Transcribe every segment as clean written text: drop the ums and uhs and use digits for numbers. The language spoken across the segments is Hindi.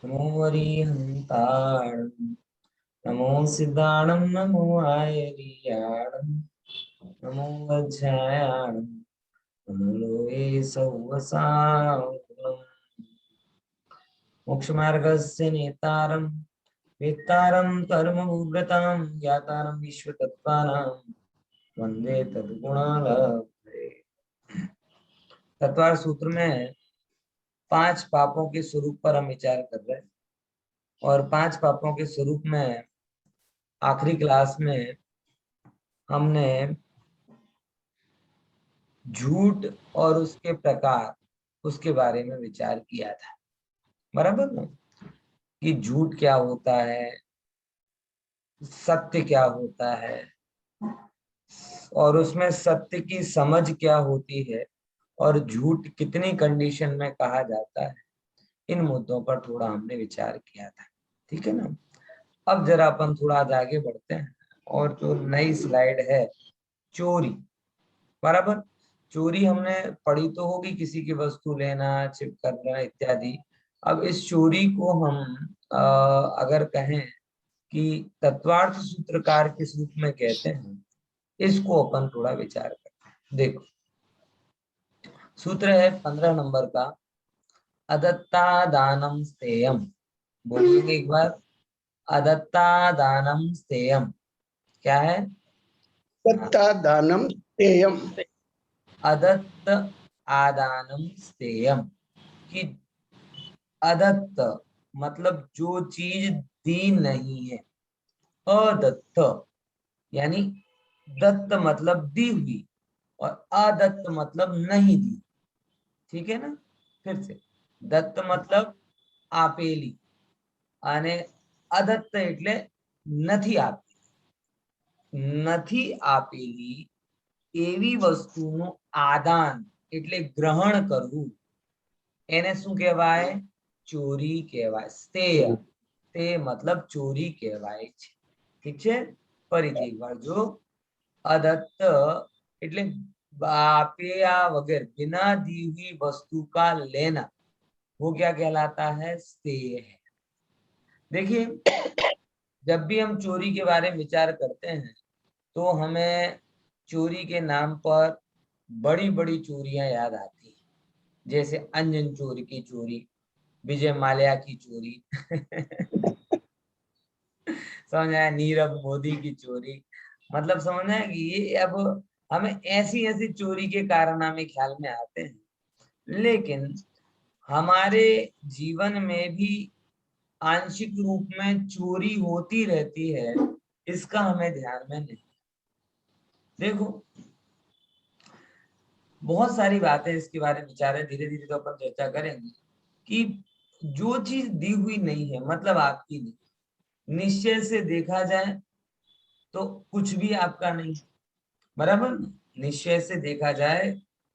नमो वरिहन्ताणं नमो सिद्धाणं नमो आयर्याणं नमो वज्रायाणं नमो लोहे सौवसाकुलं मोक्षमार्गस्य नेतारं वेत्तारं कर्मभूव्रतां ज्ञातारं विश्वतत्त्वानां वन्दे तद्गुणालब्धये। तत्वार सूत्र में 5 पापों के स्वरूप पर हम विचार कर रहे हैं और 5 पापों के स्वरूप में आखिरी क्लास में हमने झूठ और उसके प्रकार उसके बारे में विचार किया था, बराबर ना? कि झूठ क्या होता है, सत्य क्या होता है और उसमें सत्य की समझ क्या होती है और झूठ कितनी कंडीशन में कहा जाता है। इन मुद्दों पर थोड़ा हमने विचार किया था, ठीक है ना? अब जरा अपन थोड़ा आगे बढ़ते हैं और जो नई स्लाइड है, चोरी, बराबर। चोरी हमने पढ़ी तो होगी, किसी की वस्तु लेना, चिप करना इत्यादि। अब इस चोरी को हम अगर कहें कि तत्वार्थ सूत्रकार किस रूप में कहते हैं, इसको अपन थोड़ा विचार करते हैं। देखो, सूत्र है 15 नंबर का, अदत्ता दानम स्तेयम। बोलिएगा एक बार, अदत्ता दानम स्तेयम क्या है? हाँ, दत्ता दानम तेयम। अदत्त आदानम स्तेयम। कि अदत्त मतलब जो चीज दी नहीं है, अदत्त यानी दत्त मतलब दी हुई और अदत्त मतलब नहीं दी, ठीक है ना? फिर से, दत्त मतलब आपेली અને અદત્ત એટલે નથી આપી, નથી આપેલી એવી વસ્તુનું આદાન એટલે ગ્રહણ કરવું, એને શું કહેવાય? ચોરી કહેવાય। સ્તેય, તે મતલબ ચોરી કહેવાય છે, ઠીક છે? ફરીથી એકવાર જો, अदत्त એટલે આપ્યા વગર बिना दी हुई वस्तु का लेना, वो क्या कहलाता है? स्तेय है। देखिए, जब भी हम चोरी के बारे में विचार करते हैं तो हमें चोरी के नाम पर बड़ी बड़ी चोरियां याद आती हैं, जैसे अंजन चोर की चोरी, विजय माल्या की चोरी समझ आया? नीरव मोदी की चोरी। मतलब समझ आया कि ये अब हमें ऐसी ऐसी चोरी के कारनामे ख्याल में आते हैं, लेकिन हमारे जीवन में भी आंशिक रूप में चोरी होती रहती है, इसका हमें ध्यान में नहीं। देखो, बहुत सारी बातें इसके बारे में विचार है, धीरे धीरे तो अपन चर्चा करेंगे कि जो चीज दी हुई नहीं है मतलब आपकी नहीं, निश्चय से देखा जाए तो कुछ भी आपका नहीं, बराबर ना? निश्चय से देखा जाए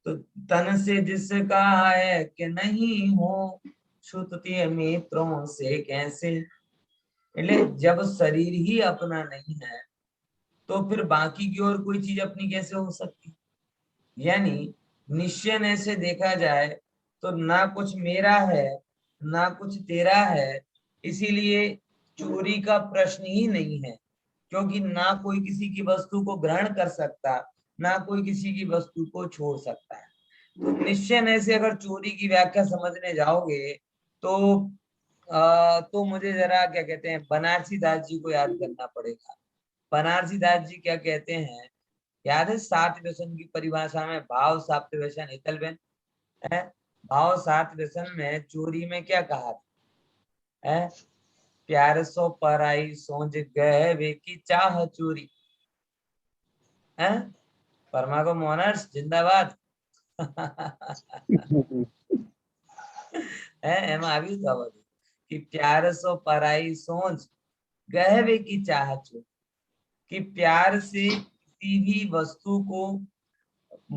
तो तन से जिसका है कि नहीं हो, छूटती मित्रों से कैसे। એટલે जब शरीर ही अपना नहीं है तो फिर बाकी की और कोई चीज अपनी कैसे हो सकती? यानी निश्चय से देखा जाए तो ना कुछ मेरा है ना कुछ तेरा है, इसीलिए चोरी का प्रश्न ही नहीं है, क्योंकि ना कोई किसी की वस्तु को ग्रहण कर सकता, ना कोई किसी की वस्तु को छोड़ सकता है। तो निश्चय से अगर चोरी की व्याख्या समझने जाओगे तो मुझे जरा क्या कहते हैं, बनारसी दास जी को याद करना पड़ेगा। बनारसी दास जी क्या कहते हैं, याद है? 7 व्यसन की परिभाषा में भाव साप्त व्यसन हितल बेन है। भाव 7 व्यसन में चोरी में क्या कहा है? प्यार सो पराई सोच गए वे की चाह चोरी है। परमागो मोनर्स जिंदाबाद है એમાં આવ્યું હતું આ બધું कि प्यार सो पराई सोच गहवे की चाह चोरी, कि प्यार से किसी भी वस्तु को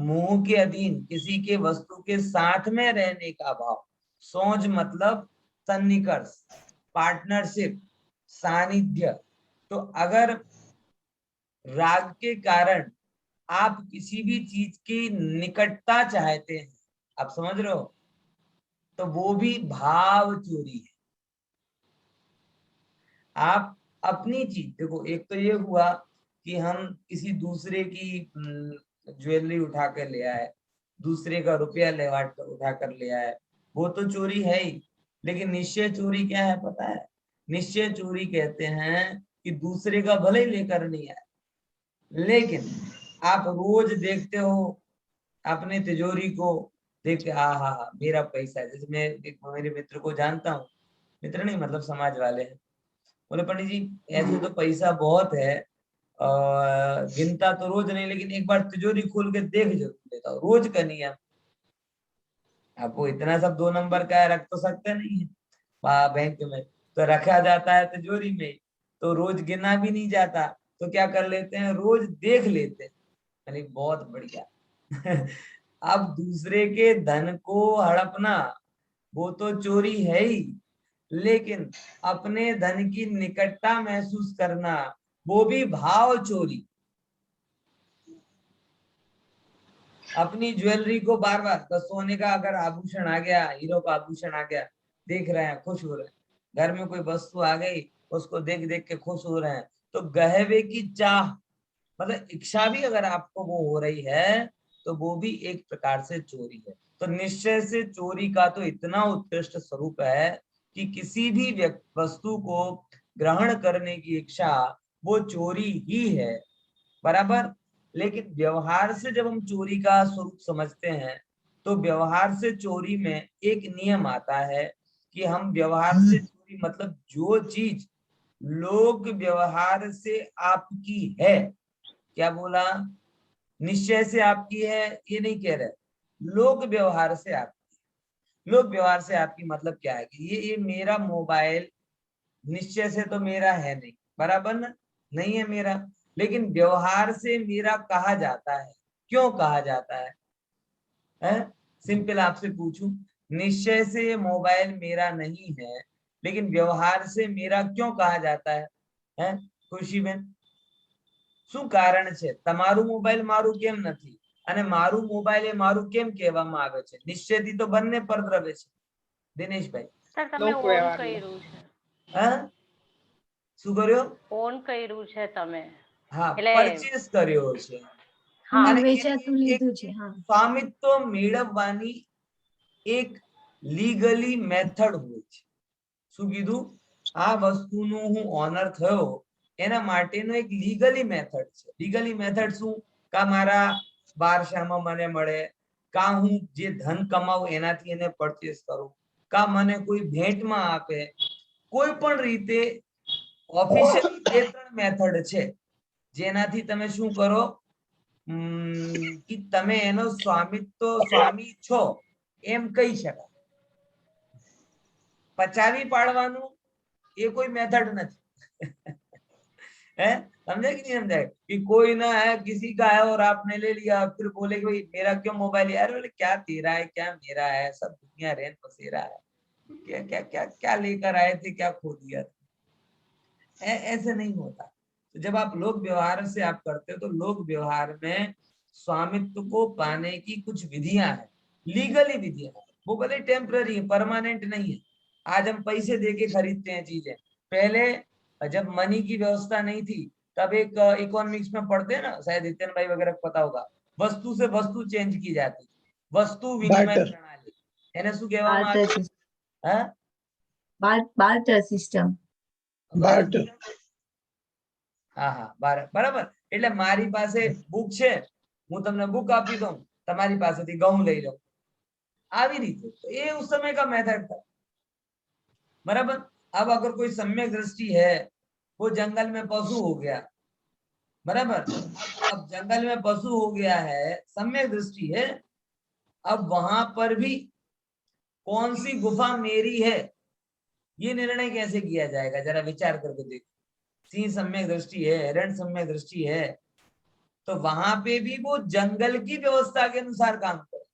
मोह के अधीन किसी के वस्तु के साथ में रहने का भाव, सोच मतलब सन्निकर्ष, पार्टनरशिप, सानिध्य। तो अगर राग के कारण आप किसी भी चीज की निकटता चाहते हैं, आप समझ रहे हो, तो वो भी भाव चोरी है। आप अपनी चीज देखो, एक तो ये हुआ कि हम किसी दूसरे की ज्वेलरी उठा कर ले आए, दूसरे का रुपया उठा कर ले आए, वो तो चोरी है ही। लेकिन निश्चय चोरी क्या है पता है? निश्चय चोरी कहते हैं कि दूसरे का भले ही लेकर नहीं आए, लेकिन आप रोज देखते हो अपने तिजोरी को, देख के हाँ हाँ हाँ मेरा पैसा है। जैसे मैं एक मेरे मित्र को जानता हूँ, मित्र नहीं मतलब समाज वाले हैं, बोले पंडित जी ऐसे तो पैसा बहुत है, गिनता तो रोज नहीं, लेकिन एक बार तिजोरी खोल के देख जरूर लेता हूँ, रोज का नियम। अब वो इतना सब 2 नंबर का है, रख तो सकते नहीं है बैंक में, तो रखा जाता है तिजोरी में, तो रोज गिना भी नहीं जाता, तो क्या कर लेते हैं, रोज देख लेते हैं। अरे बहुत बढ़िया। अब दूसरे के धन को हड़पना वो तो चोरी है ही, लेकिन अपने धन की निकटता महसूस करना वो भी भाव चोरी। अपनी ज्वेलरी को बार बार, तो सोने का अगर आभूषण आ गया, हीरो का आभूषण आ गया, देख रहे हैं खुश हो रहे हैं, घर में कोई वस्तु आ गई उसको देख देख के खुश हो रहे हैं, तो गहवे की चाह मतलब इच्छा भी अगर आपको वो हो रही है, तो वो भी एक प्रकार से चोरी है। तो निश्चय से चोरी का तो इतना उत्कृष्ट स्वरूप है कि किसी भी वस्तु को ग्रहण करने की इच्छा वो चोरी ही है, बराबर। लेकिन व्यवहार से जब हम चोरी का स्वरूप समझते हैं, तो व्यवहार से चोरी में एक नियम आता है कि हम व्यवहार से चोरी मतलब जो चीज लोक व्यवहार से आपकी है, क्या बोला, निश्चय से आपकी है ये नहीं कह रहे, लोक व्यवहार से आपकी। लोक व्यवहार से आपकी मतलब क्या है कि ये मेरा मोबाइल निश्चय से तो मेरा है नहीं, बराबर ना, नहीं है मेरा, लेकिन व्यवहार से मेरा कहा जाता है। क्यों कहा जाता है? सिंपल आपसे पूछूं, निश्चय से ये मोबाइल मेरा नहीं है, लेकिन व्यवहार से मेरा क्यों कहा जाता है? खुशी में શું કારણ છે તમારું મોબાઈલ મારું કેમ નથી, અને મારું મોબાઈલ એ મારું કેમ કહેવામાં આવે છે? નિશ્ચયથી તો બંને પરદ્રવ્ય છે દિનેશભાઈ। સર તમે લોક ઓન વ્યવહાર કર્યું છે, હા શું કર્યો? ઓન કર્યું છે તમે, હા એટલે પરચેસ કર્યો છે, હા અને વેચાતું એની એક લીધું છે હા સ્વામિત્વ મેળવવાની એક લીગલી મેથડ હોય છે। શું કીધું? આ વસ્તુનું હું ઓનર થયો એના માટેનો એક લીગલી મેથડ છે। લીગલી મેથડ શું? કા મારા વારસામાં મને મળે, કા હું જે ધન કમાવું એનાથી એને પરચેસ કરું, કા મને કોઈ ભેટમાં આપે, કોઈ પણ રીતે ઓફિશિયલી 2-3 મેથડ છે જેનાથી તમે શું કરો કે તમે એનો સ્વામી છો એમ કહી શકાય। પચાવી પાડવાનું ये कोई मेथड नहीं है, समझे कि नहीं समझे? कि कोई ना है किसी का है और आपने ले लिया, फिर बोले कि भाई मेरा क्यों मोबाइल, यार बोले क्या तेरा है क्या मेरा है, सब दुनिया रेन बसेरा है, क्या क्या क्या क्या लेकर आए थे क्या खो दिया था। ऐसे नहीं होता। तो जब आप लोक व्यवहार से आप करते हो, तो लोक व्यवहार में स्वामित्व को पाने की कुछ विधियां हैं, लीगली विधियां हैं, वो भले टेम्पररी परमानेंट नहीं है। आज हम पैसे देके खरीदते हैं चीजें, पहले जब मनी की व्यवस्था नहीं थी तब एक इकोनॉमिक्स में पढ़ते हैं ना, शायद नितिन भाई वगैरह को पता होगा, वस्तु से वस्तु चेंज की जाती थी, वस्तु विनिमय प्रणाली, એને શું કહેવામાં આવે છે? Barter system. હા હા બરાબર। એટલે મારી પાસે બુક છે, હું તમને બુક આપી દઉં, તમારી પાસેથી ઘઉં લઈ લઉં, આવી રીતે। તો એ उस समय का मेथड था, बराबर। अब अगर कोई सम्यक दृष्टि है, वो जंगल में पशु हो गया, बराबर। अब जंगल में पशु हो गया है, सम्यक दृष्टि है, अब वहां पर भी कौन सी गुफा मेरी है ये निर्णय कैसे किया जाएगा, जरा विचार करके देखो। सिंह सम्यक दृष्टि है, हिरण सम्यक दृष्टि है, तो वहां पे भी वो जंगल की व्यवस्था के अनुसार काम करे।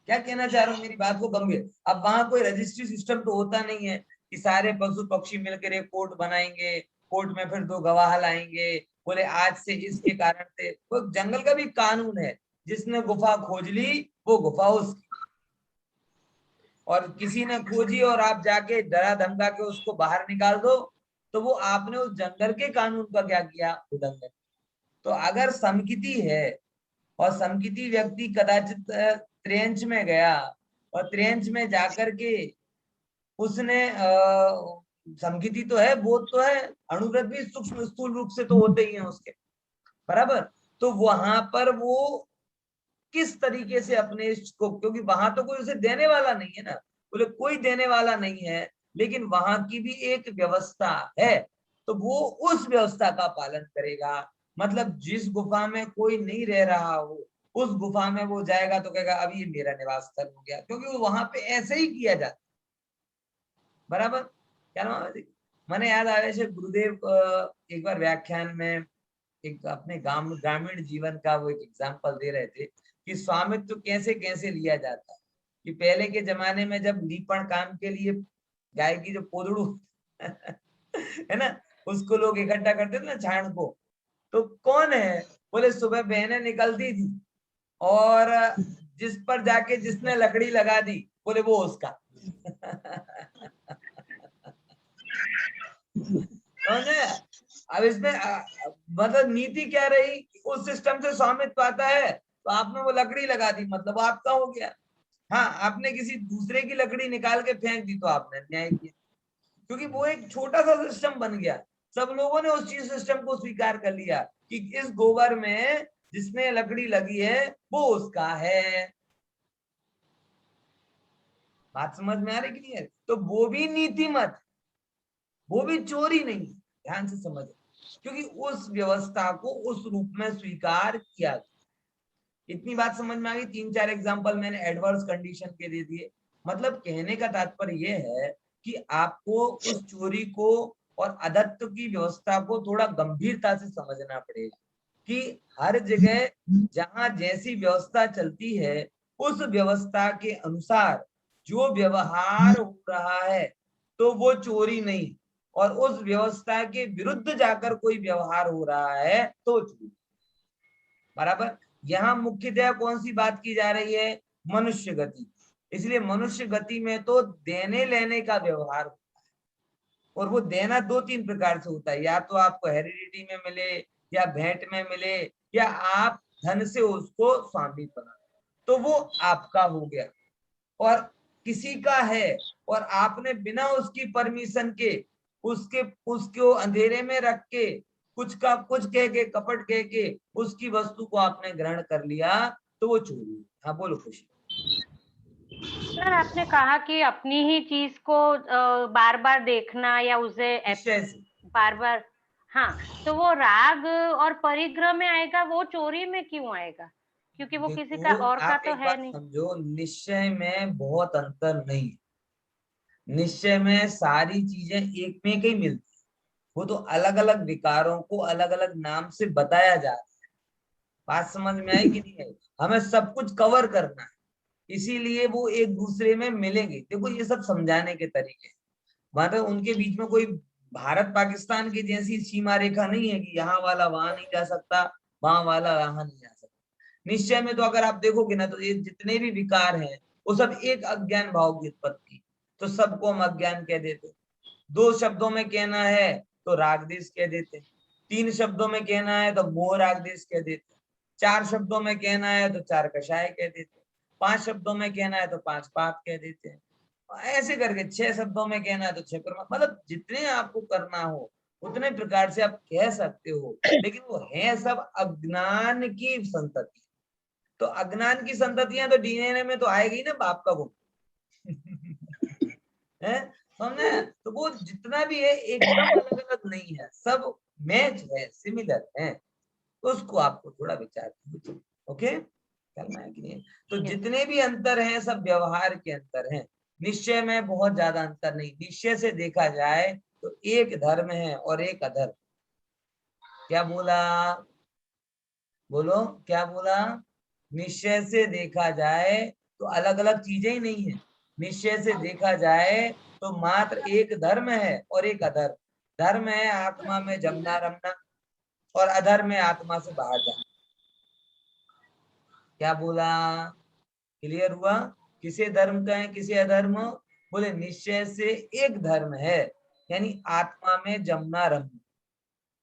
क्या कहना चाह रहा हूँ, मेरी बात को गंभीर। अब वहां कोई रजिस्ट्री सिस्टम तो होता नहीं है कि सारे पशु पक्षी मिलकर एक कोर्ट बनाएंगे, कोर्ट में फिर 2 गवाह लाएंगे, बोले आज से इसके कारण से। वो जंगल का भी कानून है, जिसने गुफा खोज ली वो गुफा उसकी। और किसी ने खोजी और आप जाके डरा धमका के उसको बाहर निकाल दो, तो वो आपने उस जंगल के कानून का क्या किया, उल्लंघन। तो अगर समकिति है और समकिति व्यक्ति कदाचित त्रेंच में गया और त्रेंच में जाकर के उसने समकिति तो है, बोध तो है, अणुव्रत भी सूक्ष्म स्थूल रूप से तो होते ही हैं उसके, बराबर। तो वहां पर वो किस तरीके से अपने इसको, क्योंकि वहां तो कोई उसे देने वाला नहीं है ना, बोले कोई देने वाला नहीं है, लेकिन वहां की भी एक व्यवस्था है, तो वो उस व्यवस्था का पालन करेगा। मतलब जिस गुफा में कोई नहीं रह रहा हो, उस गुफा में वो जाएगा तो कहेगा अब ये मेरा निवास स्थल हो गया, क्योंकि वो वहां पे ऐसे ही किया जाता, बराबर। क्या नाम है? मैंने याद आया जैसे गुरुदेव एक बार व्याख्यान में एक अपने ग्रामीण जीवन का वो एक एग्जाम्पल दे रहे थे कि स्वामित्व कैसे कैसे लिया जाता है। कि पहले के जमाने में जब लीपण काम के लिए गाय की जो पोदड़ू है ना, उसको लोग इकट्ठा करते थे ना, छाण को, तो कौन है, बोले सुबह बहनें निकलती थी और जिस पर जाके जिसने लकड़ी लगा दी, बोले वो उसका। समझे? अब इसमें मतलब नीति क्या रही, उस सिस्टम से स्वामित्व आता है तो आपने वो लकड़ी लगा दी, मतलब आपका हो गया। हाँ, आपने किसी दूसरे की लकड़ी निकाल के फेंक दी तो आपने अन्याय किया, क्योंकि वो एक छोटा सा सिस्टम बन गया। सब लोगों ने उस चीज सिस्टम को स्वीकार कर लिया कि इस गोबर में जिसने लकड़ी लगी है वो उसका है। बात समझ में आ रही कि नहीं है? तो वो भी नीति मत, वो भी चोरी नहीं, ध्यान से समझ, क्योंकि उस व्यवस्था को उस रूप में स्वीकार किया। इतनी बात समझ में आ गई। 3-4 एग्जांपल मैंने एडवर्स कंडीशन के दे दिए। मतलब कहने का तात्पर्य यह है कि आपको उस चोरी को और अदत्त की व्यवस्था को थोड़ा गंभीरता से समझना पड़ेगा कि हर जगह जहां जैसी व्यवस्था चलती है, उस व्यवस्था के अनुसार जो व्यवहार हो रहा है तो वो चोरी नहीं, और उस व्यवस्था के विरुद्ध जाकर कोई व्यवहार हो रहा है तो चोरी, बराबर। यहाँ मुख्यतः कौन सी बात की जा रही है, मनुष्य गति। इसलिए मनुष्य गति में तो देने लेने का व्यवहार होता है, और वो देना 2-3 प्रकार से होता है, या तो आपको हेरिडिटी में मिले, या भेंट में मिले, या आप धन से उसको स्वामी बना, तो वो आपका हो गया। और किसी का है और आपने बिना उसकी परमिशन के उसके उसको अंधेरे में रख के कुछ का कुछ कह के, कपट कह के उसकी वस्तु को आपने ग्रहण कर लिया, तो वो चोरी। हाँ बोलो खुशी। सर आपने कहा कि अपनी ही चीज को बार बार देखना या उसे निश्चय से। बार बार, हाँ, तो वो राग और परिग्रह में आएगा, वो चोरी में क्यों आएगा? क्योंकि वो किसी का देखो, और का आप तो एक है बात नहीं। समझो, निश्चय में बहुत अंतर नहीं है। निश्चय में सारी चीजें एक में ही मिलती, वो तो अलग अलग विकारों को अलग अलग नाम से बताया जा रहा है। बात समझ में आई कि नहीं आई? हमें सब कुछ कवर करना है, इसीलिए वो एक दूसरे में मिलेंगे। देखो ये सब समझाने के तरीके हैं। मतलब उनके बीच में कोई भारत पाकिस्तान की जैसी सीमा रेखा नहीं है कि यहाँ वाला वहां नहीं जा सकता, वहां वाला यहाँ नहीं जा सकता। निश्चय में तो अगर आप देखोगे ना, तो ये जितने भी विकार हैं वो सब एक अज्ञान भाव की उत्पत्ति, तो सबको हम अज्ञान कह देते। 2 शब्दों में कहना है तो राग देश कह देते, 3 शब्दों में कहना है तो मोह राग देश कह देते, 4 शब्दों में कहना है तो 4 कषाय कह देते, 5 शब्दों में कहना है तो 5 पाप कह देते हैं, ऐसे करके 6 शब्दों में कहना है तो 6 कर्म। मतलब जितने आपको करना हो उतने प्रकार से आप कह सकते हो, लेकिन वो है सब अज्ञान की संतति। तो अज्ञान की संततियां तो डीएनए में तो आएगी ना, बाप का गुण। है, समझे? तो वो जितना भी है एकदम अलग अलग नहीं है, सब मैच है, सिमिलर है। तो उसको आपको थोड़ा विचार करना, ओके, करना है कि नहीं। तो यस। जितने भी अंतर हैं सब व्यवहार के अंतर हैं, निश्चय में बहुत ज्यादा अंतर नहीं। निश्चय से देखा जाए तो एक धर्म है और एक अधर्म। क्या बोला? बोलो क्या बोला? निश्चय से देखा जाए तो अलग अलग चीजें ही नहीं है। निश्चय से देखा जाए तो मात्र एक धर्म है और एक अधर्म। धर्म है आत्मा में जमना रमना, और अधर्म है आत्मा से बाहर जाना। क्या बोला? क्लियर हुआ? किसे धर्म कहें किसे अधर्म? बोले निश्चय से एक धर्म है, यानी आत्मा में जमना रमना,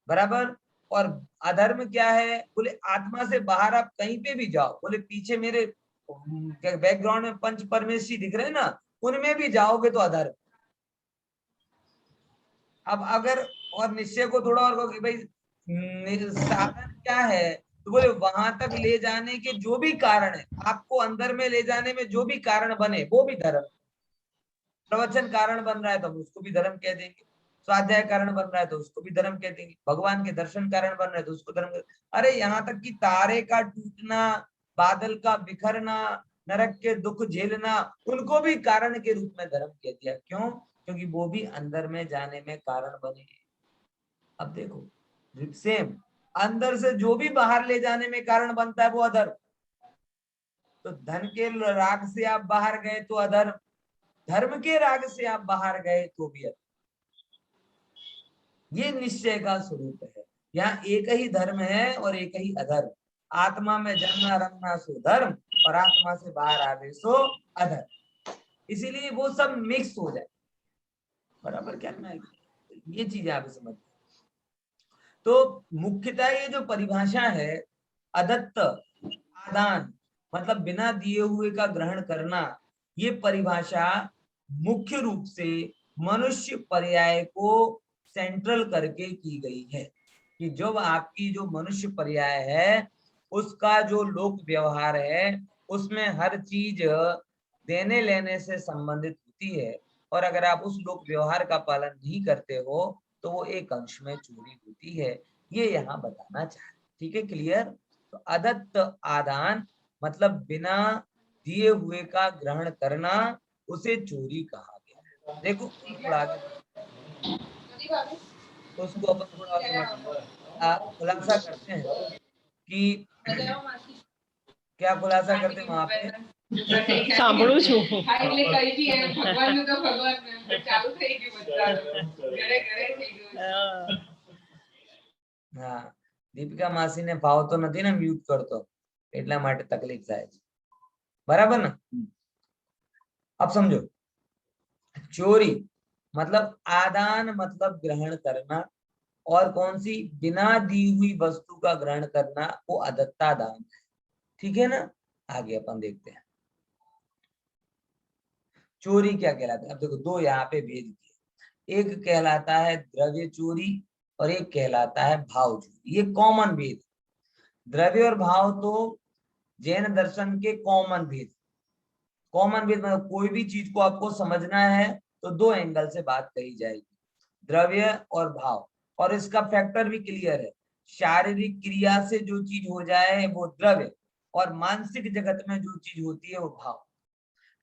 बराबर। और अधर्म क्या है? बोले आत्मा से बाहर आप कहीं पे भी जाओ, बोले पीछे मेरे बैकग्राउंड में पंच परमेश्वरी दिख रहे हैं ना, उनमें भी जाओगे तो अधर्म। अब अगर और निश्चय को थोड़ा और कहो कि भाई साधन क्या है, तो बोले वहां तक ले जाने के जो भी कारण है, आपको अंदर में ले जाने में जो भी कारण बने वो भी धर्म। प्रवचन कारण बन रहा है तो हम उसको भी धर्म कह देंगे, स्वाध्याय कारण बन रहा है तो उसको भी धर्म कह देंगे, भगवान के दर्शन कारण बन रहे हैं तो उसको धर्म। अरे यहाँ तक कि तारे का टूटना, बादल का बिखरना, नरक के दुख झेलना, उनको भी कारण के रूप में धर्म कह दिया। क्यों? क्योंकि वो भी अंदर में जाने में कारण बने। अब देखो सेम, अंदर से जो भी बाहर ले जाने में कारण बनता है वो अधर्म। तो धन के राग से आप बाहर गए तो अधर्म, धर्म के राग से आप बाहर गए तो भी अधर्म। ये निश्चय का स्वरूप है। यहाँ एक ही धर्म है और एक ही अधर्म। आत्मा में जन्ना रंगना सो धर्म, और आत्मा से बाहर आवे सो अधर्म। इसीलिए वो सब मिक्स हो जाए, बराबर। क्या ना, ये चीज आप समझ। तो मुख्यतः ये जो परिभाषा है अदत्त आदान, मतलब बिना दिए हुए का ग्रहण करना, ये परिभाषा मुख्य रूप से मनुष्य पर्याय को सेंट्रल करके की गई है। कि जब आपकी जो मनुष्य पर्याय है उसका जो लोक व्यवहार है उसमें हर चीज देने लेने से संबंधित होती है, और अगर आप उस लोक व्यवहार का पालन नहीं करते हो तो वो एक अंश में चोरी होती है। ये यहाँ बताना चाहते। ठीक है, क्लियर? तो अदत्त आदान मतलब बिना दिए हुए का ग्रहण करना, उसे चोरी कहा गया। देखो थोड़ा आगे तो उसको अपन थोड़ा और समझ खुलासा करते हैं कि क्या खुलासा करते हैं वहां पे। સાંભળું છું હા, દીપિકા માસીને ભાવતો નથી ને મ્યુટ કરતો, એટલા માટે તકલીફ થાય છે, બરાબર ને? अब समझो, चोरी मतलब आदान मतलब ग्रहण करना, और कौन सी? बिना दी हुई वस्तु का ग्रहण करना, वो अदत्ता दान है। ठीक है ना? आगे अपन देखते हैं चोरी क्या कहलाता है। अब देखो दो यहाँ पे भेद किए, एक कहलाता है द्रव्य चोरी और एक कहलाता है भाव चोरी। ये कॉमन भेद, द्रव्य और भाव तो जैन दर्शन के कॉमन भेद। कॉमन भेद मतलब कोई भी चीज को आपको समझना है तो दो एंगल से बात कही जाएगी, द्रव्य और भाव। और इसका फैक्टर भी क्लियर है, शारीरिक क्रिया से जो चीज हो जाए वो द्रव्य, और मानसिक जगत में जो चीज होती है वो भाव।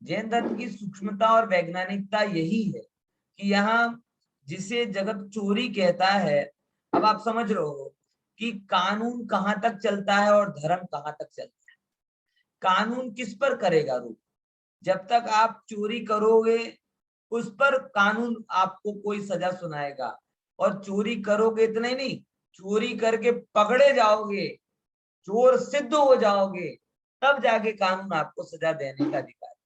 जैन धर्म की सूक्ष्मता और वैज्ञानिकता यही है कि यहाँ जिसे जगत चोरी कहता है, अब आप समझ रहे हो कि कानून कहाँ तक चलता है और धर्म कहाँ तक चलता है। कानून किस पर करेगा रूप? जब तक आप चोरी करोगे उस पर कानून आपको कोई सजा सुनाएगा, और चोरी करोगे इतना ही नहीं, चोरी करके पकड़े जाओगे, चोर सिद्ध हो जाओगे, तब जाके कानून आपको सजा देने का अधिकार है।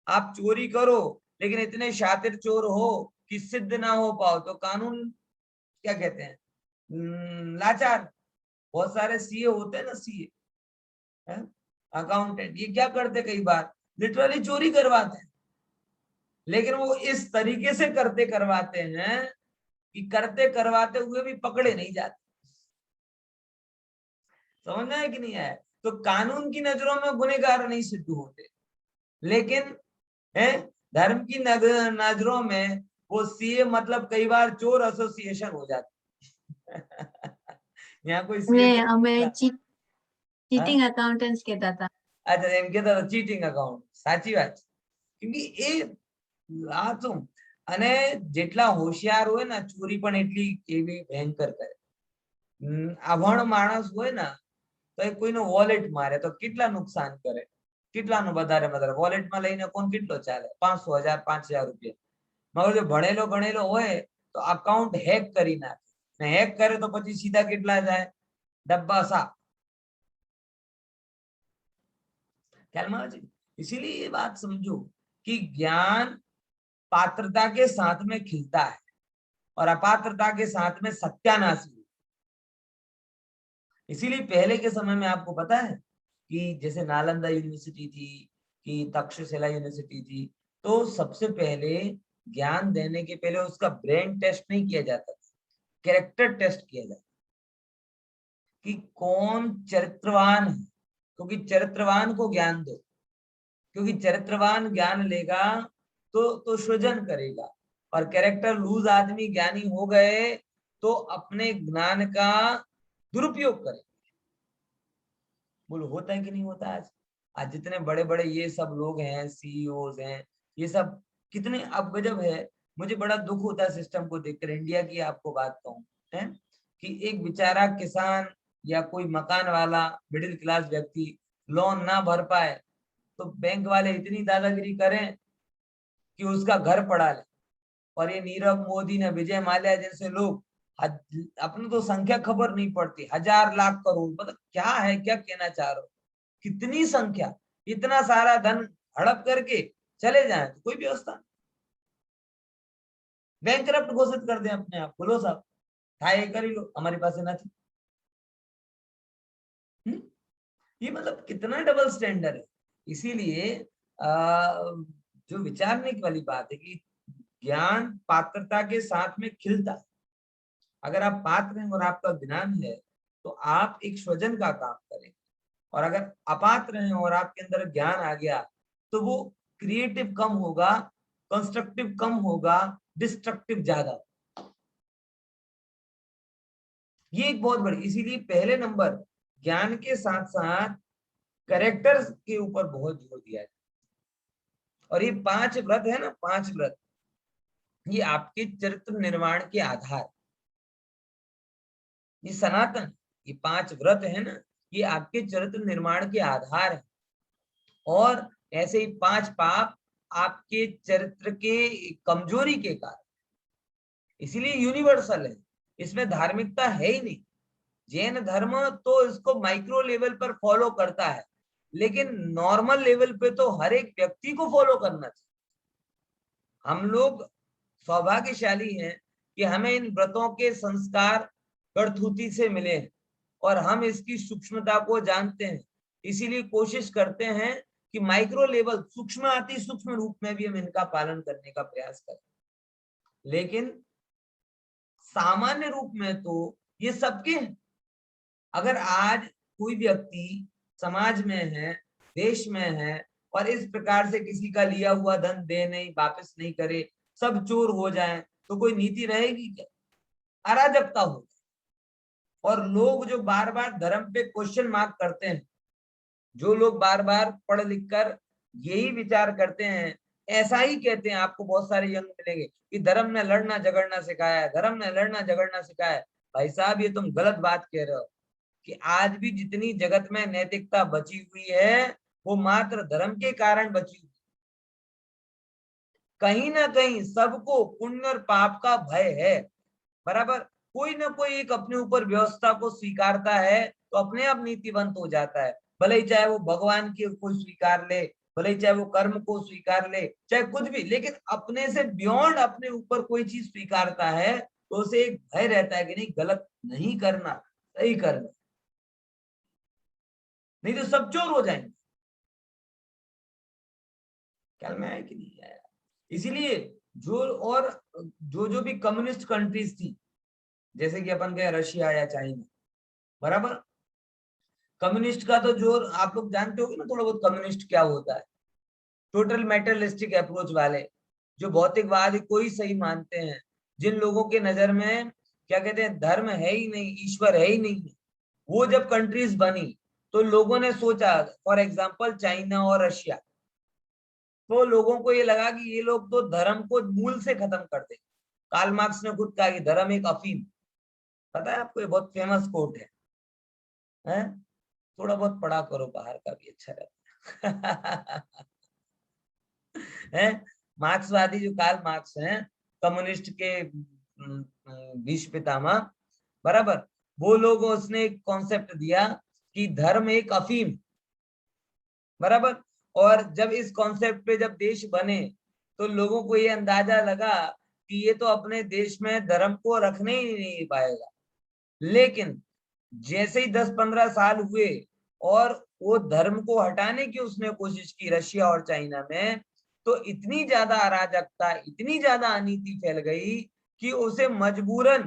आप चोरी करो लेकिन इतने शातिर चोर हो कि सिद्ध ना हो पाओ तो कानून क्या कहते हैं, लाचार। बहुत सारे सीए होते हैं ना, सीए अकाउंटेंट, ये क्या करते कई बार लिटरली चोरी करवाते हैं, लेकिन वो इस तरीके से करते करवाते हैं कि करते करवाते हुए भी पकड़े नहीं जाते। समझना है कि नहीं है? तो कानून की नजरों में गुनहगार नहीं सिद्ध होते, लेकिन है धर्म की नजरों में वो सीए मतलब कई बार चोर एसोसिएशन हो जाती यहाँ कोई सीए हमें चीटिंग अकाउंटेंट्स कहता था। अच्छा, एम कहता था चीटिंग अकाउंट। साची बात, क्योंकि એ લાચું અને જેટલા હોશિયાર હોય ને ચોરી પણ એટલી એવી ભયંકર કરે। અભણ માણસ હોય ને તો એ કોઈનો વોલેટ મારે તો કેટલા નુકસાન કરે, કેટલાનું વધારે વધારે વોલેટમાં લઈને કોણ કેટલો ચાલે, 500,000 5,000 રૂપિયા। મગર જો ભણેલો ગણેલો હોય તો અકાઉન્ટ હેક કરી નાખે, ને હેક કરે તો પછી સીધા કેટલા જાય? ડબ્બા સાફ। ખ્યાલમાં આવે છે? इसीलिए ये बात समझो कि ज्ञान पात्रता के साथ में खिलता है और अपात्रता के साथ में सत्यानाश भी। इसीलिए पहले के समय में आपको पता है कि जैसे नालंदा यूनिवर्सिटी थी कि तक्षशिला यूनिवर्सिटी थी, तो सबसे पहले ज्ञान देने के पहले उसका ब्रेन टेस्ट नहीं किया जाता था, कैरेक्टर टेस्ट किया जाता कि कौन चरित्रवान है, क्योंकि चरित्रवान को ज्ञान दो, क्योंकि चरित्रवान ज्ञान लेगा तो सृजन करेगा, और कैरेक्टर लूज आदमी ज्ञानी हो गए तो अपने ज्ञान का दुरुपयोग करेगा। बोलो होता है कि नहीं होता? आज जितने बड़े बड़े ये सब लोग हैं, सीईओज हैं, ये सब कितने अब गजब है। मुझे बड़ा दुख होता है सिस्टम को देखकर, इंडिया की आपको बात कहूं है कि एक बेचारा किसान या कोई मकान वाला मिडिल क्लास व्यक्ति लोन ना भर पाए तो बैंक वाले इतनी दादागिरी करें कि उसका घर पड़ा ले। और ये नीरव मोदी ने, विजय माल्या जैसे लोग, अपने तो संख्या खबर नहीं पड़ती, 1000 लाख करोड़, मतलब क्या है, क्या कहना चाह रहे हो, कितनी संख्या, इतना सारा धन हड़प करके चले जाए तो कोई व्यवस्था, बैंकरप्ट घोषित कर दें अपने आप, बोलो साहब ये कर ही लो, हमारे पास है ना थी। ये मतलब कितना डबल स्टैंडर्ड है। इसीलिए जो विचारने की वाली बात है कि ज्ञान पात्रता के साथ में खिलता है। अगर आप पात्र हैं और आपका ज्ञान है तो आप एक सृजन का काम करेंगे, और अगर अपात्र हैं और आपके अंदर ज्ञान आ गया तो वो क्रिएटिव कम होगा, कंस्ट्रक्टिव कम होगा, डिस्ट्रक्टिव ज्यादा। ये एक बहुत बड़ी, इसीलिए पहले नंबर ज्ञान के साथ साथ कैरेक्टर्स के ऊपर बहुत जोर दिया है। और ये 5 व्रत है ना, 5 व्रत, ये आपके चरित्र निर्माण के आधार, ये सनातन, ये 5 व्रत है ना, ये आपके चरित्र निर्माण के आधार है। और ऐसे ही 5 पाप आपके चरित्र के कमजोरी के कारण, इसीलिए यूनिवर्सल है, इसमें धार्मिकता है ही नहीं। जैन धर्म तो इसको माइक्रो लेवल पर फॉलो करता है, लेकिन नॉर्मल लेवल पे तो हर एक व्यक्ति को फॉलो करना चाहिए। हम लोग सौभाग्यशाली हैं कि हमें इन व्रतों के संस्कार गढ़थूती से मिले हैं और हम इसकी सूक्ष्मता को जानते हैं, इसीलिए कोशिश करते हैं कि माइक्रो लेवल, सूक्ष्म अति सूक्ष्म रूप में भी हम इनका पालन करने का प्रयास करें। लेकिन सामान्य रूप में तो ये सबके हैं। अगर आज कोई व्यक्ति समाज में है, देश में है, और इस प्रकार से किसी का लिया हुआ धन दे नहीं, वापस नहीं करे, सब चोर हो जाए, तो कोई नीति रहेगी क्या? अराजकता होगी। और लोग जो बार बार धर्म पे क्वेश्चन मार्क करते हैं, जो लोग बार बार पढ़ लिख कर यही विचार करते हैं, ऐसा ही कहते हैं, आपको बहुत सारे यंग मिलेंगे कि धर्म ने लड़ना झगड़ना सिखाया है, धर्म ने लड़ना झगड़ना सिखाया है। भाई साहब ये तुम गलत बात कह रहे हो कि आज भी जितनी जगत में नैतिकता बची हुई है वो मात्र धर्म के कारण बची हुई। कहीं ना कहीं सबको पुण्य और पाप का भय है, बराबर। कोई ना कोई एक अपने ऊपर व्यवस्था को स्वीकारता है तो अपने आप नीतिवंत हो जाता है, भले ही चाहे वो भगवान की कोई स्वीकार ले, भले ही चाहे वो कर्म को स्वीकार ले, चाहे कुछ भी, लेकिन अपने से बियॉन्ड अपने ऊपर कोई चीज स्वीकारता है तो उसे एक भय रहता है कि नहीं, गलत नहीं करना, सही करना, नहीं तो सब चोर हो जाएंगे। ख्याल में आया कि नहीं आया? इसीलिए जो भी कम्युनिस्ट कंट्रीज थी, जैसे कि अपन कहे रशिया या चाइना, बराबर, कम्युनिस्ट का तो जोर आप लोग जानते होगे ना थोड़ा बहुत, कम्युनिस्ट क्या होता है, टोटल मेटरलिस्टिक अप्रोच वाले, जो भौतिकवाद को ही सही मानते हैं, जिन लोगों के नजर में क्या कहते हैं, धर्म है ही नहीं, ईश्वर है ही नहीं। वो जब कंट्रीज बनी तो लोगों ने सोचा, फॉर एग्जाम्पल चाइना और रशिया, तो लोगों को ये लगा कि ये लोग तो धर्म को मूल से खत्म कर देंगे। कार्ल मार्क्स ने खुद कहा कि धर्म एक अफीम, पता है आपको, ये बहुत फेमस कोट है? थोड़ा बहुत पढ़ा करो, बाहर का भी अच्छा रहता है। मार्क्सवादी जो कार्ल मार्क्स हैं, कम्युनिस्ट के विश्व पितामह, बराबर, वो लोग, उसने एक कॉन्सेप्ट दिया कि धर्म एक अफीम, बराबर, और जब इस कॉन्सेप्ट पे जब देश बने तो लोगों को ये अंदाजा लगा कि ये तो अपने देश में धर्म को रखने ही नहीं पाएगा। लेकिन जैसे ही 10-15 साल हुए और वो धर्म को हटाने की उसने कोशिश की रशिया और चाइना में, तो इतनी ज्यादा अराजकता, इतनी ज्यादा अनीति फैल गई कि उसे मजबूरन,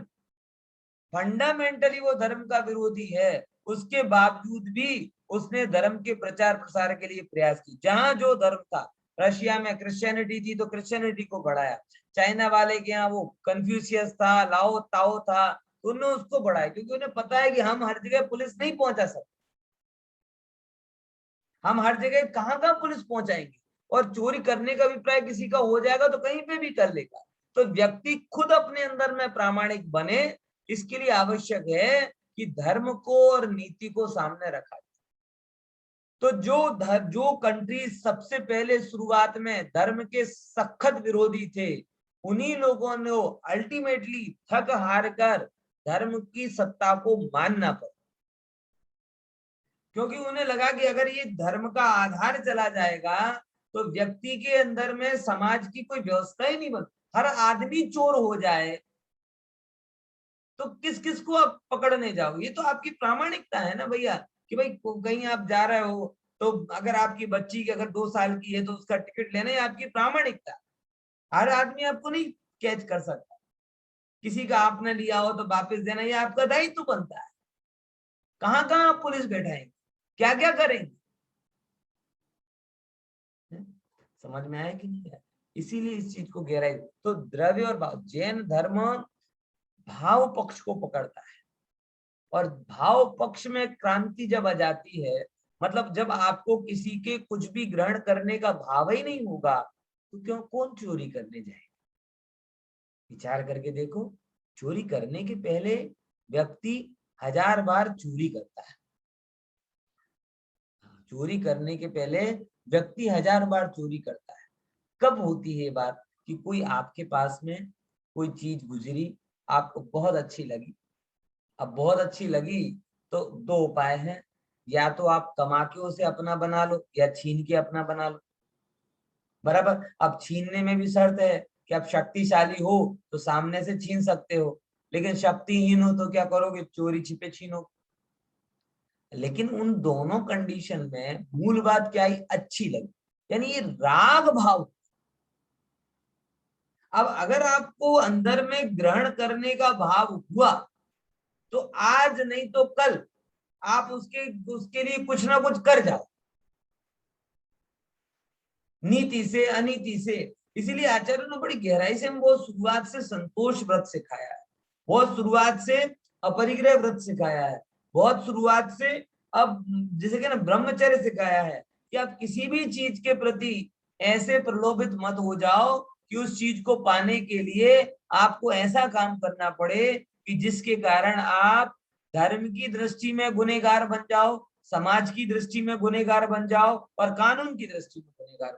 फंडामेंटली वो धर्म का विरोधी है, उसके बावजूद भी उसने धर्म के प्रचार प्रसार के लिए प्रयास की। जहां जो धर्म था, रशिया में क्रिश्चियनिटी थी तो क्रिश्चियनिटी को बढ़ाया, चाइना वाले के यहाँ वो कन्फ्यूशियस था, लाओ ताओ था, उन्होंने उसको बढ़ाया, क्योंकि उन्हें पता है कि हम हर जगह पुलिस नहीं पहुंचा सकते, हम हर जगह कहाँ पुलिस पहुंचाएंगे, और चोरी करने का अभिप्राय किसी का हो जाएगा तो कहीं पे भी कर लेगा। तो व्यक्ति खुद अपने अंदर में प्रामाणिक बने, इसके लिए आवश्यक है कि धर्म को और नीति को सामने रखा जाए। तो जो कंट्री सबसे पहले शुरुआत में धर्म के सख्त विरोधी थे, उन्हीं लोगों ने अल्टीमेटली थक हार कर धर्म की सत्ता को मानना पड़ा, क्योंकि उन्हें लगा कि अगर ये धर्म का आधार चला जाएगा तो व्यक्ति के अंदर में समाज की कोई व्यवस्था ही नहीं बन, हर आदमी चोर हो जाए तो किस किस को आप पकड़ने जाओगे। ये तो आपकी प्रामाणिकता है ना भैया, कि भाई कहीं आप जा रहे हो तो अगर आपकी बच्ची की अगर 2 साल की है तो उसका टिकट लेना है आपकी प्रामाणिकता। हर आदमी आपको नहीं कैच कर सकता, किसी का आपने लिया हो तो वापस देना ये आपका दायित्व बनता है। कहाँ कहाँ आप पुलिस बैठाएंगे, क्या क्या करेंगे, समझ में आया कि नहीं है? इसीलिए इस चीज को गहराई, तो द्रव्य और भाव, जैन धर्म भाव पक्ष को पकड़ता है, और भाव पक्ष में क्रांति जब आ जाती है, मतलब जब आपको किसी के कुछ भी ग्रहण करने का भाव ही नहीं होगा तो क्यों कौन चोरी करने जाए। विचार करके देखो, चोरी करने के पहले व्यक्ति 1000 बार चोरी करता है, चोरी करने के पहले व्यक्ति 1000 बार चोरी करता है। कब होती है बात कि कोई आपके पास में कोई चीज गुजरी, आपको बहुत अच्छी लगी, अब बहुत अच्छी लगी तो 2 उपाय हैं, या तो आप कमा के उसे अपना बना लो या छीन के अपना बना लो, बराबर। अब छीनने में भी शर्त है कि आप शक्तिशाली हो तो सामने से छीन सकते हो, लेकिन शक्तिहीन हो तो क्या करोगे, चोरी छिपे छीनो। लेकिन उन दोनों कंडीशन में मूल बात क्या है, अच्छी लगी, यानी ये राग भाव। अब अगर आपको अंदर में ग्रहण करने का भाव हुआ तो आज नहीं तो कल आप उसके लिए कुछ ना कुछ कर जाओ, नीति से अनीति से। इसीलिए आचार्य ने बड़ी गहराई से हमको शुरुआत से संतोष व्रत सिखाया है, बहुत शुरुआत से अपरिग्रह व्रत सिखाया है, बहुत शुरुआत से अब जैसे कि ना ब्रह्मचर्य सिखाया है, कि आप किसी भी चीज के प्रति ऐसे प्रलोभित मत हो जाओ कि उस चीज को पाने के लिए आपको ऐसा काम करना पड़े कि जिसके कारण आप धर्म की दृष्टि में गुनहगार बन जाओ, समाज की दृष्टि में गुनहगार बन जाओ, और कानून की दृष्टि में गुनहगार।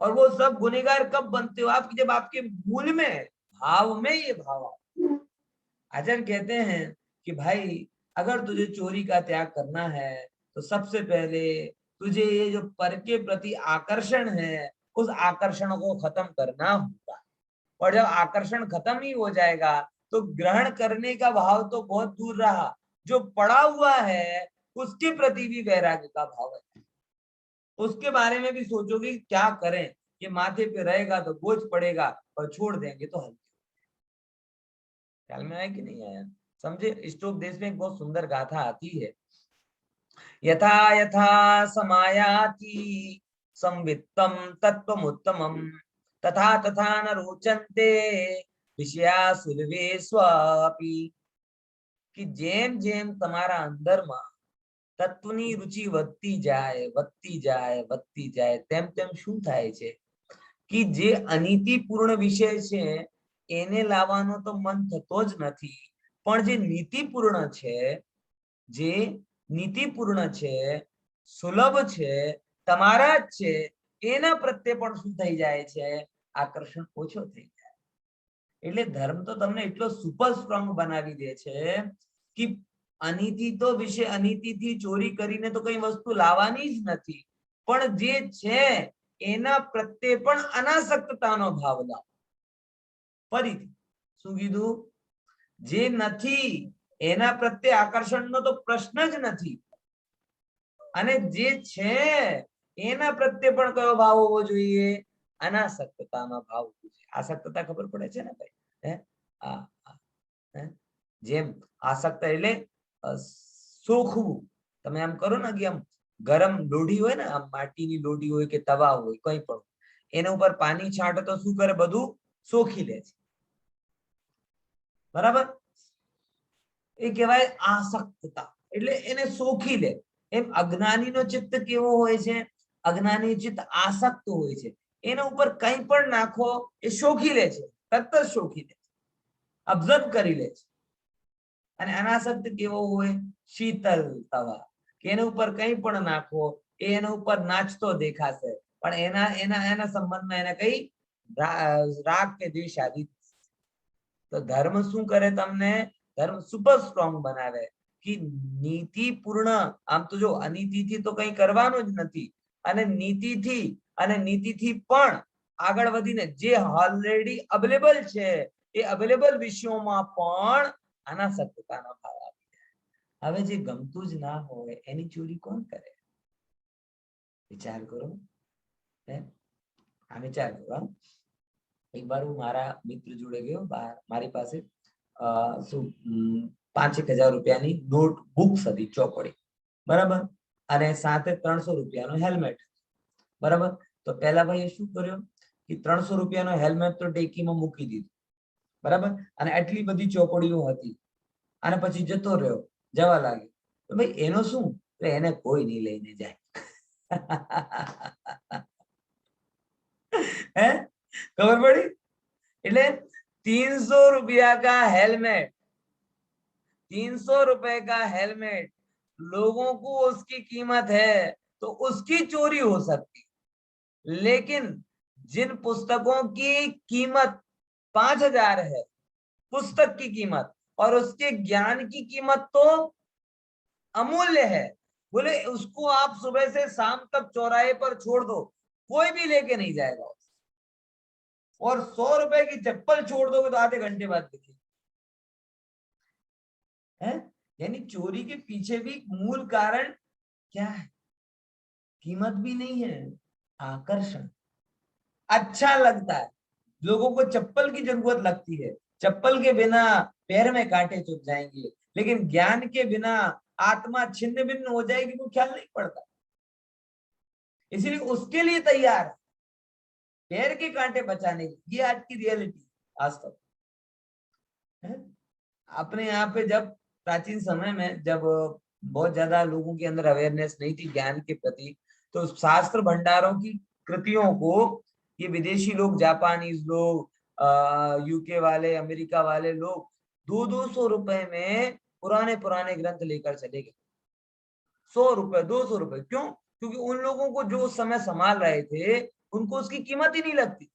और वो सब गुनहगार कब बनते हो, आपकी जब आपके मूल में भाव में ये भाव। आचार्य कहते हैं कि भाई अगर तुझे चोरी का त्याग करना है तो सबसे पहले तुझे ये जो पर के प्रति आकर्षण है उस आकर्षण को खत्म करना होगा, और जब आकर्षण खत्म ही हो जाएगा तो ग्रहण करने का भाव तो बहुत दूर रहा, जो पड़ा हुआ है उसके प्रति भी वैराग्य का भाव है, उसके बारे में भी सोचोगे क्या करें, ये माथे पे रहेगा तो बोझ पड़ेगा और छोड़ देंगे तो हल्के। ख्याल में आया कि नहीं आया? समझे? स्टोपदेश में एक बहुत सुंदर गाथा आती है, यथा यथा समायाति संवित्तम तत्त्वमुत्तमम् तथा तथा न रोचन्ते विषया सुलभेष्वपि, कि जेम जेम તમારા અંદરમાં તત્વની રુચિ વધતી જાય તેમ તેમ શું થાય છે કે જે અનીતિપૂર્ણ વિષય છે એને લાવવાનો તો મન થતો જ નથી, પણ જે નીતિપૂર્ણ છે, જે નીતિપૂર્ણ છે, સુલભ છે, તમારા જ છે, એના પ્રત્યે પણ શું થઈ જાય છે, આકર્ષણ ઓછો થઈ જાય। એટલે ધર્મ તો તમને એટલો સુપર સ્ટ્રોંગ બનાવી દે છે कि अनीति तो विषय, अनीति थी चोरी करीने तो कई वस्तु लावानी ज नथी, પણ જે છે એના પ્રત્યે પણ અનાસક્તતાનો ભાવ લાવો. ફરીથી શું કીધું? જે નથી એના પ્રત્યે આકર્ષણનો તો પ્રશ્ન જ નથી, અને જે છે એના પ્રત્યે પણ કયો ભાવ હોવો જોઈએ? અનાસક્તતાનો ભાવ હોવો જોઈએ. આસક્તતા ખબર પડે છે ને ભાઈ? જેમ આસક્ત એટલે સોખવું. તમે આમ કરો ને કે આમ ગરમ લોઢી હોય ને, આમ માટીની લોઢી હોય કે તવા હોય, કઈ પણ એના ઉપર પાણી છાંટે તો શું કરે? બધું સોખી લે છે. બરાબર? એ કહેવાય આસક્તતા, એટલે એને સોખી લે. એમ અજ્ઞાનીનો ચિત્ત કેવો હોય છે? અજ્ઞાની ચિત્ત આસક્ત હોય છે. એના ઉપર કંઈ પણ નાખો એ શોખી લે છે, તરત જ શોખી લે છે, અબ્ઝર્વ કરી લે છે. અને અનાસક્ત કેવો હોય? શીતલ તવા, કે એના ઉપર કંઈ પણ નાખો એ એના ઉપર નાચતો દેખાશે, પણ એના સંબંધમાં એને કઈ રાગ કે દ્વેષ આદિ. તો ધર્મ શું કરે? તમને ધર્મ સુપર સ્ટ્રોંગ બનાવે કે નીતિ પૂર્ણ. આમ તો જો અનીતિથી તો કંઈ કરવાનું જ નથી, અને નીતિથી પણ આગળ વધીને જે ઓલરેડી અવેલેબલ છે એ અવેલેબલ વિષયોમાં પણ અનાસક્તતાનો ભાવ આપી દે. હવે જે ગમતું જ ના હોય એની ચોરી કોણ કરે? વિચાર કરો. વિચાર કરો. એક વાર હું મારા મિત્ર જોડે ગયો બહાર, મારી પાસે શું 5,000 રૂપિયાની નોટ બુક્સ હતી, ચોપડી, બરાબર, અને સાથે 300 રૂપિયાનો હેલ્મેટ, બરાબર. તો પહેલા ભાઈએ શું કર્યું કે 300 રૂપિયાનો હેલ્મેટ તો ટેકીમાં મૂકી દીધું, બરાબર, અને આટલી બધી ચોપડીઓ હતી, અને પછી જતો રહ્યો, જવા લાગ્યો. તો ભાઈ એનો શું? એને કોઈ નહીં લઈને જાય. હે, खबर पड़ी? એટલે 300 रुपया का हेलमेट, 300 रुपए का हेलमेट, लोगों को उसकी कीमत है तो उसकी चोरी हो सकती, लेकिन जिन पुस्तकों की कीमत 5,000 है, पुस्तक की कीमत, और उसके ज्ञान की कीमत तो अमूल्य है, बोले उसको आप सुबह से शाम तक चौराहे पर छोड़ दो, कोई भी लेके नहीं जाएगा, और 100 रुपए की चप्पल छोड़ दोगे तो आधे घंटे बाद दिखेगी। यानी चोरी के पीछे भी मूल कारण क्या है? कीमत भी नहीं है, आकर्षण। अच्छा लगता है, लोगों को चप्पल की जरूरत लगती है, चप्पल के बिना पैर में कांटे चुभ जाएंगे, लेकिन ज्ञान के बिना आत्मा छिन्न भिन्न हो जाएगी, वो ख्याल नहीं पड़ता, इसलिए उसके लिए तैयार है, पैर के कांटे बचाने की। ये आज की रियलिटी वास्तव है। अपने यहाँ पे जब प्राचीन समय में जब बहुत ज्यादा लोगों के अंदर अवेयरनेस नहीं थी ज्ञान के प्रति, तो शास्त्र भंडारों की कृतियों को ये विदेशी लोग, जापानीज लोग, यूके वाले, अमेरिका वाले लोग 200 रुपए में पुराने ग्रंथ लेकर चले गए। 100 रुपए, 200 रुपए, क्यों? क्योंकि उन लोगों को जो उस समय संभाल रहे थे उनको उसकी कीमत ही नहीं लगती।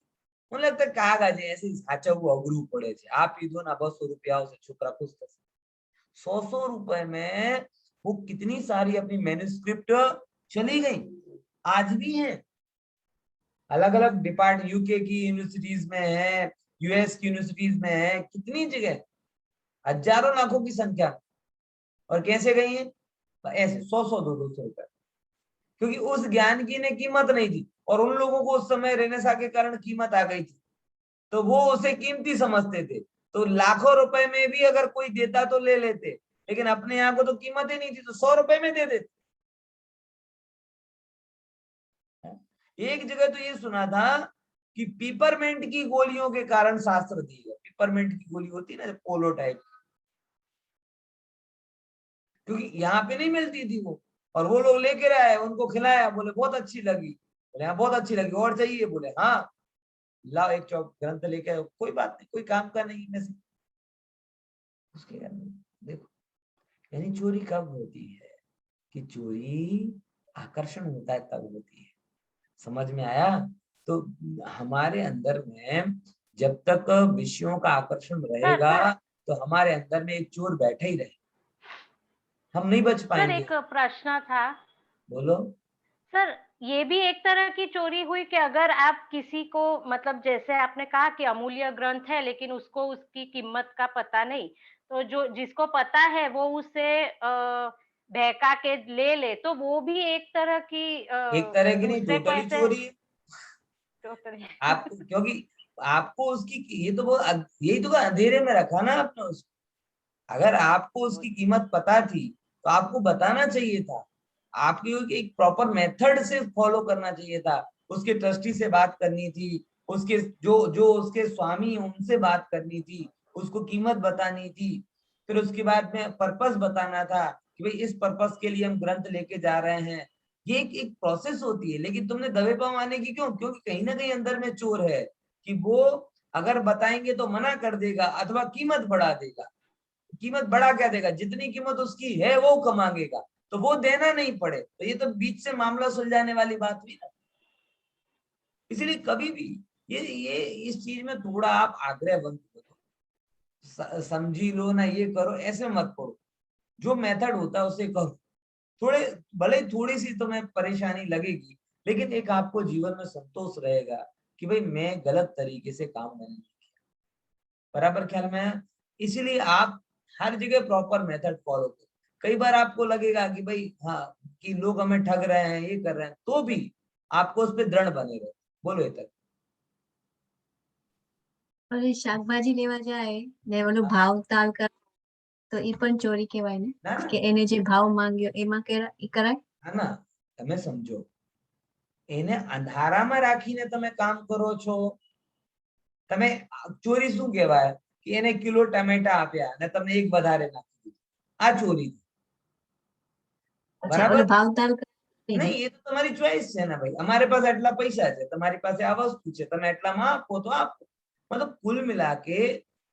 उन्हें लगता है कागज ऐसे साचवવું અઘરું પડે છે, આપી દો ના 200 રૂપિયા આવશે, છોકરા ખુશ થશે। 100 रुपए में वो कितनी सारी अपनी मैन्युस्क्रिप्ट चली गई, आज भी है, अलग अलग डिपार्टमेंट, यूके की यूनिवर्सिटीज में है, यूएस की यूनिवर्सिटीज में है, कितनी जगह, हजारों लाखों की संख्या। और कैसे गई है? ऐसे 100 200 रुपए, क्योंकि उस ज्ञान की ने कीमत नहीं थी, और उन लोगों को उस समय रेनेसा के कारण कीमत आ गई थी, तो वो उसे कीमती समझते थे, तो लाखों रुपए में भी अगर कोई देता तो ले लेते, लेकिन अपने यहाँ को तो कीमत ही नहीं थी, तो 100 रुपए में दे देते। एक जगह तो ये सुना था कि पीपरमेंट की गोलियों के कारण शास्त्र दी है। पीपरमेंट की गोली होती है ना, पोलो टाइप, क्योंकि यहाँ पे नहीं मिलती थी वो, और वो लोग लेकर आए, उनको खिलाया, बोले बहुत अच्छी लगी, बोले हाँ बहुत अच्छी लगी, और चाहिए? बोले हाँ लाओ एक चौक ग्रंथ लेके, कोई बात नहीं, कोई काम का नहीं में से उसके देखो। यानी चोरी कब होती है? कि चोरी आकर्षण होता है तब होती है। समझ में आया? तो हमारे अंदर में जब तक विषयों का आकर्षण रहेगा तो हमारे अंदर में एक चोर बैठे ही रहे, हम नहीं बच पाएंगे। सर एक प्रश्न था। बोलो। सर ये भी एक तरह की चोरी हुई कि अगर आप किसी को मतलब जैसे आपने कहा कि अमूल्य ग्रंथ है लेकिन उसको उसकी कीमत का पता नहीं, तो जो जिसको पता है वो उसे बहका के ले तो वो भी एक तरह की एक तरह की नहीं, दूसरे को टोटली ऐसे चोरी है। टोटली आपको क्योंकि आपको उसकी ये तो वो यही तो अंधेरे में रखा ना आपने उसको। अगर आपको उसकी कीमत पता थी तो आपको बताना चाहिए था। आपकी एक प्रॉपर मेथड से फॉलो करना चाहिए था। उसके ट्रस्टी से बात करनी थी, उसके जो जो उसके स्वामी उनसे बात करनी थी, उसको कीमत बतानी थी। फिर उसके बाद में पर्पस बताना था कि भाई इस पर्पस के लिए हम ग्रंथ लेके जा रहे हैं। ये एक प्रोसेस होती है। लेकिन तुमने दबे पांव आने की क्यों? क्योंकि कहीं ना कहीं अंदर में चोर है कि वो अगर बताएंगे तो मना कर देगा अथवा कीमत बढ़ा देगा। कीमत बढ़ा क्या देगा? जितनी कीमत उसकी है वो कमांगेगा, तो वो देना नहीं पड़े तो ये तो बीच से मामला सुलझाने वाली बात हुई ना। इसलिए कभी भी ये इस चीज में थोड़ा आप आग्रहवंत करो, समझी लो ना, ये करो, ऐसे मत करो। जो मेथड होता है उसे करो। थोड़े भले थोड़ी सी तुम्हें परेशानी लगेगी, लेकिन एक आपको जीवन में संतोष रहेगा कि भाई मैं गलत तरीके से काम नहीं किया। बराबर ख्याल में है? इसीलिए आप हर जगह प्रॉपर मेथड फॉलो करो। कई बार आपको लगेगा कि भाई हाँ कि लोग हमें ठग रहे हैं, ये कर रहे हैं, तो भी आपको उस पर दृढ़ बने रहो। बोलो ये तक। और શાકભાજી લેવા જાય ને ઓલો ભાવ તાલ કરે તો ઈ પણ ચોરી કહેવાય ને ना ना કે એને જે ભાવ માંગ્યો એમાં ઈ કરાય. है ना, તમે સમજો એને અંધારામાં રાખીને તમે કામ કરો છો। તમે ચોરી શું કહેવાય કે એને કિલો ટમેટા આપ્યા અને તમને એક વધારે નાખી દીધું, આ ચોરી। અચ્છા બરાબર? ઓલો ભાવ તાલ કરે नहीं, ये तो तुम्हारी चॉइस है ना भाई। हमारे पास आटला पैसा है, तुम्हारी पास आ वस्तु है, તમે એટલામાં આપો તો આપો। मतलब कुल मिला के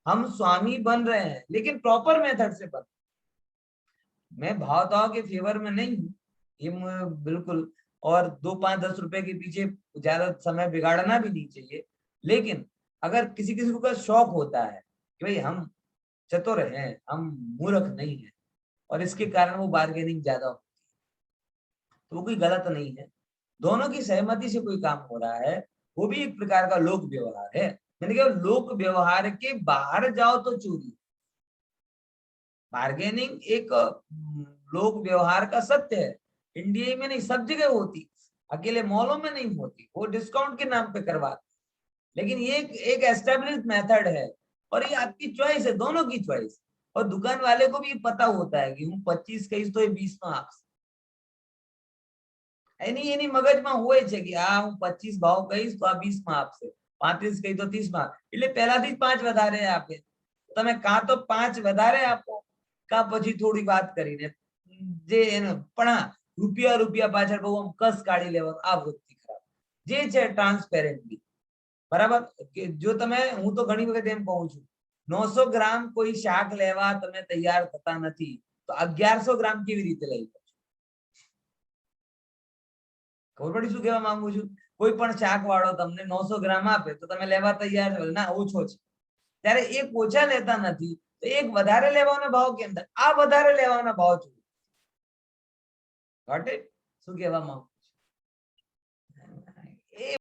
हम स्वामी बन रहे हैं, लेकिन प्रॉपर मेथड से बन। मैं भाव ताव के फेवर में नहीं हूँ, ये बिल्कुल। और 2 5 10 रुपए के पीछे ज्यादा समय बिगाड़ना भी नहीं चाहिए। लेकिन अगर किसी किसी को शौक होता है कि भाई हम चतुर हैं, हम मूर्ख नहीं है, और इसके कारण वो बार्गेनिंग ज्यादा होती है, तो वो कोई गलत नहीं है। दोनों की सहमति से कोई काम हो रहा है, वो भी एक प्रकार का लोक व्यवहार है। मैंने कहा लोक व्यवहार के बाहर जाओ तो चोरी। बार्गेनिंग एक लोक व्यवहार का सत्य है। इंडिया में नहीं, सब जगह होती, अकेले मॉलों में नहीं होती, वो डिस्काउंट के नाम पे करवाते। लेकिन ये एक एस्टेब्लिश्ड मेथड है, और ये आपकी चॉइस है, दोनों की चॉइस। और दुकान वाले को भी पता होता है कि હું 25 કહીશ તો એ 20 માં આપશે। એની મગજમાં હોય છે કે આ હું 25 ભાવ કહીશ તો આ 20 માં આપશે, 35 કહી તો 30 માં, એટલે પહેલાથી જ 5 વધારે આપે। તમે કાં તો 5 વધારે આપો, કાં પછી થોડી વાત કરીને જે એને પણ હા, રૂપિયા પાછળ બહુ આમ કસ કાઢી લેવાનું, આ વૃત્તિ ખરાબ જે છે ટ્રાન્સપેરેન્ટલી। બરાબર? કે જો તમે, હું તો ઘણી વખત એમ કહું છું, 900 ગ્રામ કોઈ શાક લેવા તમે તૈયાર થતા નથી, તો 1100 ગ્રામ કેવી રીતે લઈ લો? ખબર પડી શું કહેવા માંગુ છું? કોઈ પણ શાક વાળો તમને 900 ગ્રામ આપે તો તમે લેવા તૈયાર છો, ના ઓછો છે, ત્યારે એક ઓછા લેતા નથી તો એક વધારે લેવાનો ભાવ કેમ થાય? આ વધારે લેવાના ભાવ છે। Got it? શું કહેવા માંગુ?